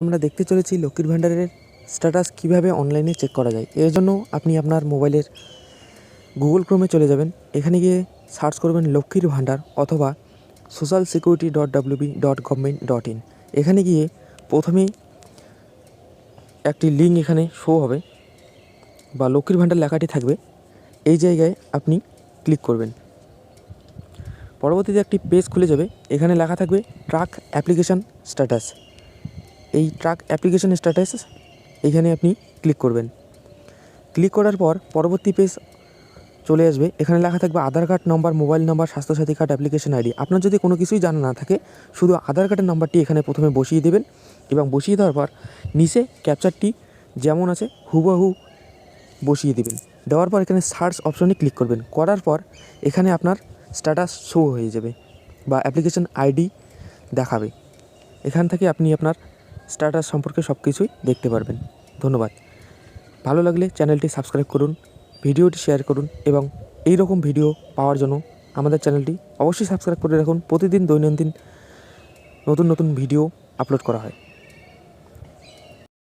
আমরা দেখতে চলেছি লক্ষ্মীর ভাণ্ডারের স্ট্যাটাস কিভাবে অনলাইনে চেক করা যায়। এর জন্য আপনি আপনার মোবাইলের গুগল ক্রোমে চলে যাবেন। এখানে গিয়ে সার্চ করবেন লক্ষ্মীর ভাণ্ডার অথবা socialsecurity.wb.government.in। এখানে গিয়ে প্রথমেই একটি লিঙ্ক এখানে শো হবে বা লক্ষ্মীর ভাণ্ডার লেখাটি থাকবে। এই জায়গায় আপনি ক্লিক করবেন। পরবর্তীতে একটি পেজ খুলে যাবে। এখানে লেখা থাকবে ট্র্যাক অ্যাপ্লিকেশান স্ট্যাটাস। এই ট্র্যাক অ্যাপ্লিকেশান স্ট্যাটাস এখানে আপনি ক্লিক করবেন। ক্লিক করার পর পরবর্তী পেজ চলে আসবে। এখানে লেখা থাকবে Aadhaar card number, mobile number, Swasthya Sathi card, application ID. আপনার যদি কোনো কিছুই জানা না থাকে, শুধু আধার কার্ডের নাম্বারটি এখানে প্রথমে বসিয়ে দেবেন এবং বসিয়ে দেওয়ার পর নিচে ক্যাপচারটি যেমন আছে হুবহু বসিয়ে দেবেন। দেওয়ার পর এখানে সার্চ অপশনে ক্লিক করবেন। করার পর এখানে আপনার স্ট্যাটাস শো হয়ে যাবে বা অ্যাপ্লিকেশন আইডি দেখাবে। এখান থেকে আপনি আপনার স্ট্যাটাস সম্পর্কে সব কিছুই দেখতে পারবেন। ধন্যবাদ। ভালো লাগলে চ্যানেলটি সাবস্ক্রাইব করুন, ভিডিওটি শেয়ার করুন এবং এই রকম ভিডিও পাওয়ার জন্য আমাদের চ্যানেলটি অবশ্যই সাবস্ক্রাইব করে রাখুন। প্রতিদিন দৈনন্দিন নতুন নতুন ভিডিও আপলোড করা হয়।